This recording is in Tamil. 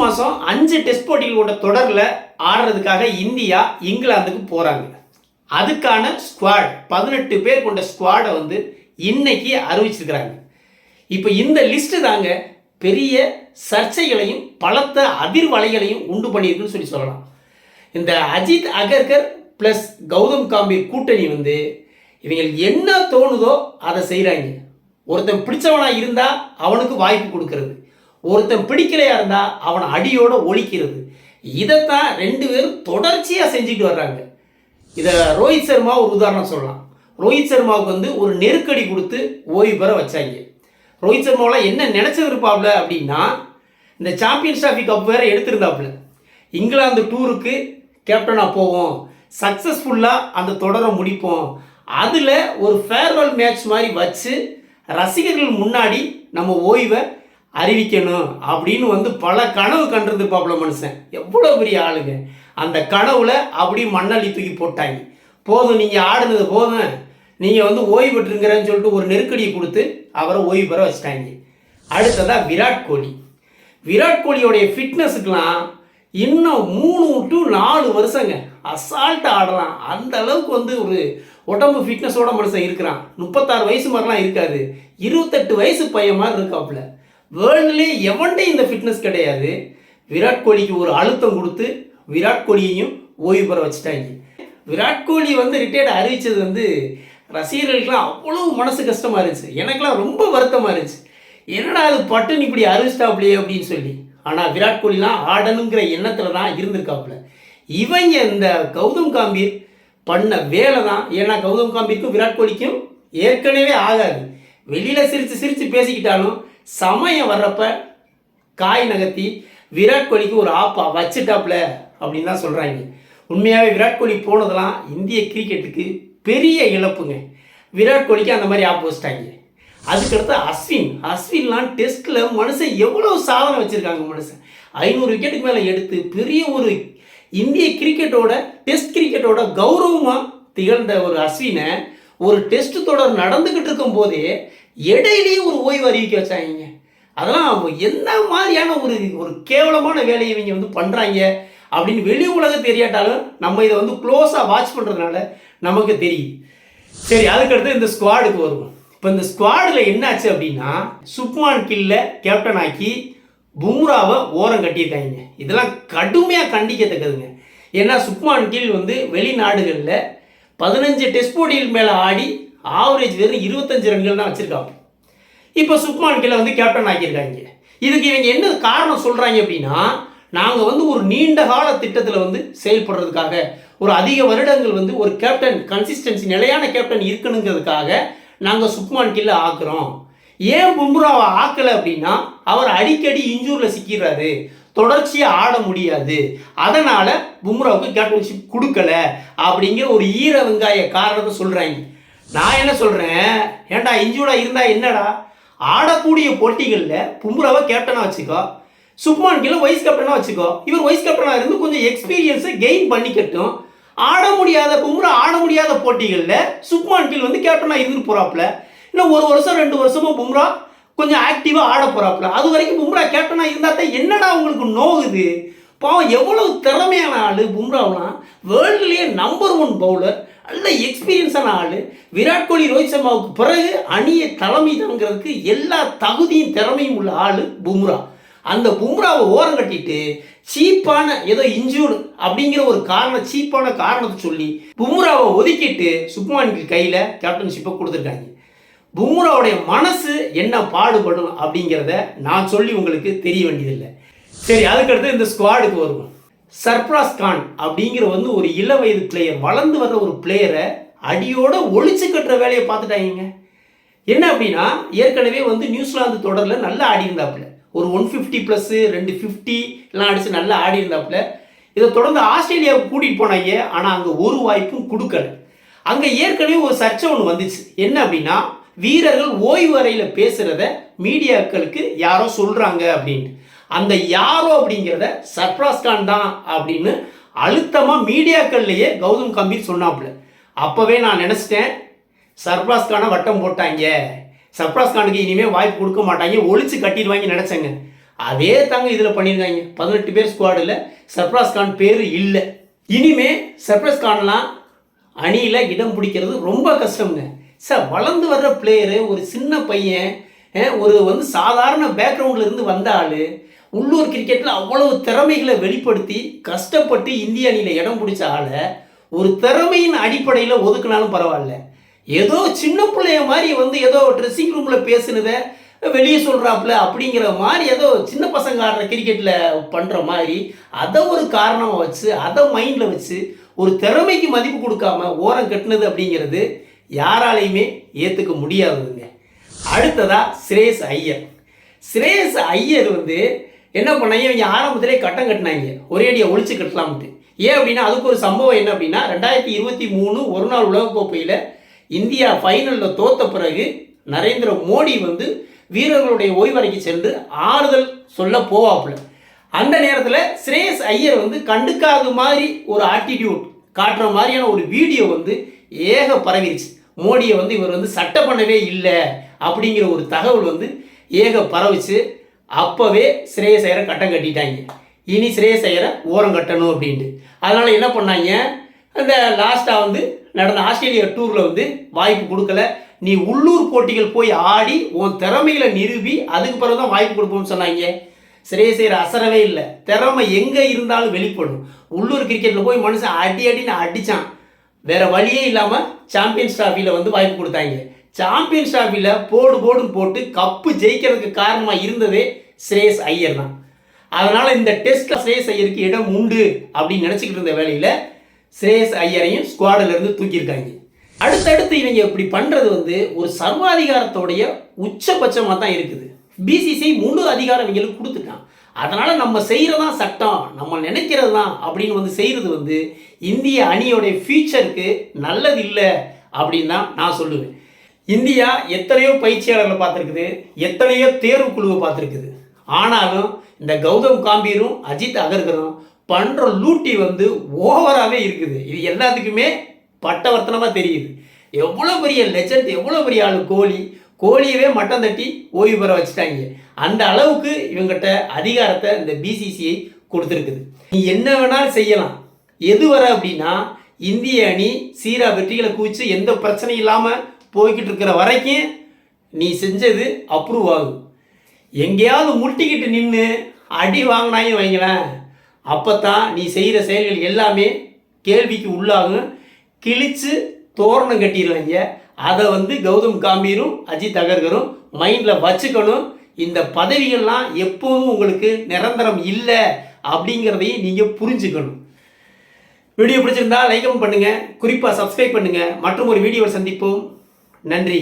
மாதம் 5 டெஸ்ட் போட்டிகள் கொண்ட தொடரில் ஆடுறதுக்காக இந்தியா இங்கிலாந்துக்கு போகிறாங்க. அதுக்கான ஸ்குவாட் 18 பேர் கொண்ட ஸ்குவாடை வந்து இன்னைக்கு அறிவிச்சிருக்கிறாங்க. இப்போ இந்த லிஸ்ட்டு தாங்க பெரிய சர்ச்சைகளையும் பலத்த அதிர்வலைகளையும் உண்டு பண்ணியிருக்குன்னு சொல்லலாம். இந்த அஜித் அகர்கர் ப்ளஸ் கௌதம் காம்பீர் கூட்டணி வந்து இவங்களுக்கு என்ன தோணுதோ அதை செய்கிறாங்க. ஒருத்தன் பிடிச்சவனாக இருந்தால் அவனுக்கு வாய்ப்பு கொடுக்கறது, ஒருத்தன் பிடிக்கலையா இருந்தால் அவனை அடியோடு ஒழிக்கிறது. இதைத்தான் 2 பேரும் தொடர்ச்சியாக செஞ்சுட்டு வர்றாங்க. இதை ரோஹித் சர்மா ஒரு உதாரணம் சொல்லலாம். ரோஹித் சர்மாவுக்கு வந்து ஒரு நெருக்கடி கொடுத்து ஓய்வு பெற வச்சாங்க. ரோஹித் சர்மாவில் என்ன நினச்சிருப்பாப்ல அப்படின்னா, இந்த சாம்பியன்ஸ் டிராஃபி கப் வேறு எடுத்திருந்தாப்புல, இங்கிலாந்து டூருக்கு கேப்டனாக போவோம், சக்ஸஸ்ஃபுல்லாக அந்த தொடரை முடிப்போம், அதில் ஒரு ஃபேர்வெல் மேட்ச் மாதிரி வச்சு ரசிகர்கள் முன்னாடி நம்ம ஓய்வை அறிவிக்கணும் அப்படின்னு வந்து பல கனவு கண்டிருந்துருப்பாப்புல மனுஷன். எவ்வளோ பெரிய ஆளுங்க. அந்த கனவுல அப்படி மண்ணள்ளி தூக்கி போட்டாங்க. போதும், நீங்கள் ஆடுனது போதும், நீங்கள் வந்து ஓய்வு பெற்றுங்கிறன்னு சொல்லிட்டு ஒரு நெருக்கடியை கொடுத்து அவரை ஓய்வு பெற வச்சுட்டாங்க. அடுத்ததாக விராட் கோலி. விராட் கோலியோடைய ஃபிட்னஸுக்கெலாம் இன்னும் 3 to 4 வருஷங்க அசால்ட்டாக ஆடலாம். அந்த அளவுக்கு வந்து ஒரு உடம்பு ஃபிட்னஸோட மனுஷன் இருக்கிறான். 36 வயசு மாதிரிலாம் இருக்காது, 28 வயசு பையன் மாதிரி இருக்காப்புல. வேர்ல்டுலேயே எவன்டே இந்த ஃபிட்னஸ் கிடையாது. விராட் கோலிக்கு ஒரு அழுத்தம் கொடுத்து விராட் கோலியையும் ஓய்வு பெற வச்சுட்டாங்க. விராட் கோலி வந்து ரிட்டையர்ட் அறிவித்தது வந்து ரசிகர்களுக்கெல்லாம் அவ்வளோ மனசு கஷ்டமாக இருந்துச்சு. எனக்கெல்லாம் ரொம்ப வருத்தமாக இருந்துச்சு. என்னடா அது பட்டுன்னு இப்படி அறிவிச்சிட்டாப்லையே அப்படின்னு சொல்லி. ஆனால் விராட் கோலிலாம் ஆடணுங்கிற எண்ணத்தில் தான் இருந்திருக்காப்புல. இவங்க இந்த கௌதம் காம்பீர் பண்ண வேலை தான். ஏன்னா கௌதம் காம்பீருக்கும் விராட் கோலிக்கும் ஏற்கனவே ஆகாது. வெளியில் சிரித்து சிரித்து பேசிக்கிட்டாலும் சமயம் வர்றப்ப காய் நகர்த்தி விராட் கோலிக்கு ஒரு ஆப்பா வச்சுட்டாப்ல அப்படின்னு தான் சொல்கிறாங்க. உண்மையாகவே விராட் கோலி போனதெல்லாம் இந்திய கிரிக்கெட்டுக்கு பெரிய இழப்புங்க. விராட் கோலிக்கு அந்த மாதிரி ஆப் வச்சிட்டாங்க. அதுக்கடுத்து அஸ்வின்லாம் டெஸ்ட்டில் மனுஷன் எவ்வளோ சாதனை வச்சுருக்காங்க. மனுஷன் 500 விக்கெட்டுக்கு மேலே எடுத்து பெரிய ஒரு இந்திய கிரிக்கெட்டோட டெஸ்ட் கிரிக்கெட்டோட கௌரவமாக திகழ்ந்த ஒரு அஸ்வினை ஒரு டெஸ்ட் தொடர் நடந்துக்கிட்டு இருக்கும் போதே இடையிலேயே ஒரு ஓய்வு அறிவிக்க வச்சாங்க. அதெல்லாம் என்ன மாதிரியான ஒரு கேவலமான வேலையை இவங்க வந்து பண்ணுறாங்க அப்படின்னு வெளி உலகம் தெரியாட்டாலும் நம்ம இதை வந்து க்ளோஸாக வாட்ச் பண்ணுறதுனால நமக்கு தெரியுது. சரி, அதுக்கடுத்து இந்த ஸ்குவாடுக்கு வருவோம். இப்போ இந்த ஸ்குவாடில் என்னாச்சு அப்படின்னா, சுப்மான் கில்லை கேப்டன் ஆக்கி பும்ராவை ஓரம் கட்டியிருக்காங்க. இதெல்லாம் கடுமையாக கண்டிக்கத்தக்கதுங்க. ஏன்னா சுப்மான் கில் வந்து வெளிநாடுகளில் 15 டெஸ்ட் போட்டிகள் மேலே ஆடி ஆவரேஜ் வெறும் 25 ரன்கள் தான் வச்சுருக்காங்க. இப்போ சுப்மான் கில்லை வந்து கேப்டன் ஆக்கியிருக்காங்க. இதுக்கு இவங்க என்ன காரணம் சொல்கிறாங்க அப்படின்னா, நாங்கள் வந்து ஒரு நீண்ட கால திட்டத்தில் வந்து செயல்படுறதுக்காக, ஒரு அதிக வருடங்கள் வந்து ஒரு கேப்டன் கன்சிஸ்டன்சி நிலையான கேப்டன் இருக்கணுங்கிறதுக்காக நாங்கள் சுப்மான் கில்லை ஆக்குறோம். ஏன் பும்ராவை ஆக்கலை அப்படின்னா, அவர் அடிக்கடி இன்ஜூரில் சிக்கிறாரு, தொடர்ச்சியாக ஆட முடியாது, அதனால் பும்ராவுக்கு கேப்டன்ஷிப் கொடுக்கல அப்படிங்கிற ஒரு ஈர வெங்காய காரணத்தை சொல்கிறாங்க. நான் என்ன சொல்கிறேன், ஏன்டா இன்ஜூர்டாக இருந்தால் என்னடா, ஆடக்கூடிய போட்டிகளில் பும்ராவை கேப்டனாக வச்சுக்கோ, சுப்மான் கில்லை வைஸ் கேப்டனாக வச்சுக்கோ. இவர் வைஸ் கேப்டனாக இருந்து கொஞ்சம் எக்ஸ்பீரியன்ஸை கெயின் பண்ணிக்கட்டும். ஆட முடியாத பும்ரா ஆட முடியாத போட்டிகளில் சுப்மான் கில் வந்து கேப்டனாக இருந்துட்டு போகிறாப்புல. இன்னும் 1 வருஷம் 2 வருஷமும் பும்ரா கொஞ்சம் ஆக்டிவாக ஆட போகிறாப்புல. அது வரைக்கும் பும்ரா கேப்டனாக இருந்தால் தான் என்னடா உங்களுக்கு நோகுது? பாவம், எவ்வளவு திறமையான ஆள் பும்ராவெலாம். வேர்ல்டுலேயே நம்பர் 1 பவுலர், நல்ல எக்ஸ்பீரியன்ஸான ஆள். விராட் கோலி ரோஹித் சர்மாவுக்கு பிறகு அணியை தலைமை தாங்கிறதுக்கு எல்லா தகுதியும் திறமையும் உள்ள ஆள் பும்ரா. அந்த பும்ராவை ஓரம் கட்டிட்டு சீப்பான ஏதோ இன்ஜூர்டு அப்படிங்கிற ஒரு சீப்பான காரணத்தை சொல்லி பும்ராவை ஒதுக்கிட்டு சுப்மான் கில் கையில் கேப்டன்ஷிப்பை கொடுத்துருக்காங்க. பும்ராவுடைய மனசு என்ன பாடுபடும் அப்படிங்கிறத நான் சொல்லி உங்களுக்கு தெரிய வேண்டியதில்லை. சரி, அதுக்கடுத்து இந்த ஸ்குவாடுக்கு வருவோம். சர்ஃப்ராஸ் கான் அப்படிங்கிற வந்து ஒரு இளவயது பிளேயர், வளர்ந்து வர்ற ஒரு பிளேயரை அடியோட ஒழிச்சு கட்டுற வேலையை பார்த்துட்டாங்க. என்ன அப்படின்னா, ஏற்கனவே வந்து நியூசிலாந்து தொடரில் நல்லா ஆடி இருந்தாப்புல, ஒரு 150+ 250 எல்லாம் அடித்து நல்லா ஆடி இருந்தாப்புல. இதை தொடர்ந்து ஆஸ்திரேலியாவுக்கு கூட்டிகிட்டு போனாங்க. ஆனால் அங்கே ஒரு வாய்ப்பும் கொடுக்கல. அங்கே ஏற்கனவே ஒரு சர்ச்சை ஒன்று வந்துச்சு. என்ன அப்படின்னா, வீரர்கள் ஓய்வு அறையில் பேசுகிறத மீடியாக்களுக்கு யாரோ சொல்கிறாங்க அப்படின்ட்டு. அந்த யாரோ அப்படிங்கிறத சர்ஃப்ராஸ் கான் தான் அப்படின்னு அழுத்தமாக மீடியாக்கள்லேயே கௌதம் கம்பீர் சொன்னாப்புல. அப்போவே நான் நினச்சிட்டேன், சர்ஃப்ராஸ் கானை வட்டம் போட்டாங்க, சர்ஃப்ராஸ் கானுக்கு இனிமேல் வாய்ப்பு கொடுக்க மாட்டாங்க, ஒழிச்சு கட்டிடுவாங்க நினச்சேங்க. அதே தாங்க இதில் பண்ணியிருக்காங்க. 18 பேர் ஸ்குவாடில் சர்ஃப்ராஸ் கான் பேர் இல்லை. இனிமே சர்ஃப்ராஸ் கான்லாம் அணியில் இடம் பிடிக்கிறது ரொம்ப கஷ்டம்ங்க. சார், வளர்ந்து வர்ற பிளேயரு, ஒரு சின்ன பையன், ஒரு சாதாரண பேக்ரவுண்டில் இருந்து வந்த ஆள், உள்ளூர் கிரிக்கெட்டில் அவ்வளவு திறமைகளை வெளிப்படுத்தி கஷ்டப்பட்டு இந்திய அணியில் இடம் பிடிச்ச ஆளை ஒரு திறமையின் அடிப்படையில் ஒதுக்குனாலும் பரவாயில்ல, ஏதோ சின்ன பிள்ளைய மாதிரி ஏதோ ட்ரெஸ்ஸிங் ரூமில் பேசுனதை வெளியே சொல்கிறாப்புல அப்படிங்கிற மாதிரி ஏதோ சின்ன பசங்க ஆடுற கிரிக்கெட்டில் பண்ணுற மாதிரி அதை ஒரு காரணமாக வச்சு அதை மைண்டில் வச்சு ஒரு திறமைக்கு மதிப்பு கொடுக்காம ஓரம் கட்டினது அப்படிங்கிறது யாராலையுமே ஏற்றுக்க முடியாதுங்க. அடுத்ததா ஸ்ரேயஸ் ஐயர். ஸ்ரேயஸ் ஐயர் என்ன பண்ணாங்க, இவங்க ஆரம்பத்திலே கட்டம் கட்டினாங்க, ஒரே அடியை ஒழிச்சு கட்டலாம்ட்டு. ஏன் அப்படின்னா, அதுக்கு ஒரு சம்பவம் என்ன அப்படின்னா, 2023 ஒரு நாள் உலகக்கோப்பையில் இந்தியா ஃபைனலில் தோத்த பிறகு நரேந்திர மோடி வீரர்களுடைய ஓய்வறைக்கு சென்று ஆறுதல் சொல்ல போவாப்புல. அந்த நேரத்தில் ஸ்ரேயஸ் ஐயர் கண்டுக்காத மாதிரி ஒரு ஆட்டிடியூட் காட்டுற மாதிரியான ஒரு வீடியோ ஏக பரவிருச்சு. மோடியை இவர் சட்டை பண்ணவே இல்லை அப்படிங்கிற ஒரு தகவல் ஏக பரவிச்சு. அப்போவே ஸ்ரேயஸ் ஐயரை கட்டம் கட்டிட்டாங்க. இனி ஸ்ரேயஸ் ஐயரை ஓரம் கட்டணும் அப்படின்ட்டு. அதனால் என்ன பண்ணாங்க, அந்த லாஸ்ட்டாக நடந்த ஆஸ்திரேலியா டூரில் வாய்ப்பு கொடுக்கல. நீ உள்ளூர் போட்டிகள் போய் ஆடி உன் திறமைகளை நிரூபி, அதுக்கு பிறகு தான் வாய்ப்பு கொடுப்போம்னு சொன்னாங்க. ஸ்ரேயஸ் ஐயர் அசரவே இல்லை. திறமை எங்கே இருந்தாலும் வெளிப்படும். உள்ளூர் கிரிக்கெட்டில் போய் மனுஷன் அடின்னு அடித்தான். வேறு வழியே இல்லாமல் சாம்பியன்ஸ் டிராஃபியில் வாய்ப்பு கொடுத்தாங்க. சாம்பியன்ஸ் டிராஃபியில் போடுன்னு போட்டு கப்பு ஜெயிக்கிறதுக்கு காரணமாக இருந்ததே ஸ்ரேயஸ் ஐயர் தான். அதனால் இந்த டெஸ்ட்டில் ஸ்ரேயஸ் ஐயருக்கு இடம் உண்டு அப்படின்னு நினச்சிக்கிட்டு இருந்த வேலையில் ஸ்ரேயஸ் ஐயரையும் ஸ்குவாடிலிருந்து தூக்கியிருக்காங்க. அடுத்தடுத்து இவங்க இப்படி பண்ணுறது ஒரு சர்வாதிகாரத்தோடைய உச்சபட்சமாக தான் இருக்குது. பிசிசிஐ முழு அதிகாரம் இவங்களுக்கு கொடுத்துட்டான். அதனால் நம்ம செய்கிறதான் சட்டம், நம்ம நினைக்கிறது தான் அப்படின்னு செய்கிறது இந்திய அணியோடைய ஃபியூச்சருக்கு நல்லது இல்லை அப்படின்னு தான் நான் சொல்லுவேன். இந்தியா எத்தனையோ பயிற்சியாளர்களை பார்த்துருக்குது, எத்தனையோ தேர்வு குழுவை பார்த்துருக்குது. ஆனாலும் இந்த கௌதம் காம்பீரும் அஜித் அகர்கரும் பண்ணுற லூட்டி ஓவராகவே இருக்குது. இது எல்லாத்துக்குமே பட்டவர்த்தனமாக தெரியுது. எவ்வளோ பெரிய லெஜண்ட், எவ்வளோ பெரிய ஆள் கோலியவே மட்டம் தட்டி ஓய்வு பெற வச்சுட்டாங்க. அந்த அளவுக்கு இவங்ககிட்ட அதிகாரத்தை இந்த பிசிசிஐ கொடுத்துருக்குது. நீ என்ன வேணாலும் செய்யலாம். எது வர அப்படின்னா, இந்திய அணி சீரா வெற்றிகளை குவிச்சு எந்த பிரச்சனையும் இல்லாமல் போய்கிட்டு இருக்கிற வரைக்கும் நீ செஞ்சது அப்ரூவ் ஆகும். எங்கேயாவது முட்டிக்கிட்டு நின்று அடி வாங்கினாயும் வைங்களேன், அப்போ தான் நீ செய்கிற செயல்கள் எல்லாமே கேள்விக்கு உள்ளாகும். கிழிச்சு தோரணம் கட்டிடுவாங்க. அதை கௌதம் காம்பீரும் அஜித் அகர்கரும் மைண்டில் வச்சுக்கணும். இந்த பதவிகள்லாம் எப்போதும் உங்களுக்கு நிரந்தரம் இல்லை அப்படிங்கிறதையும் நீங்கள் புரிஞ்சுக்கணும். வீடியோ பிடிச்சிருந்தா லைக் பண்ணுங்கள், குறிப்பாக சப்ஸ்கிரைப் பண்ணுங்கள். மற்றும் ஒரு வீடியோவை சந்திப்போம். நன்றி.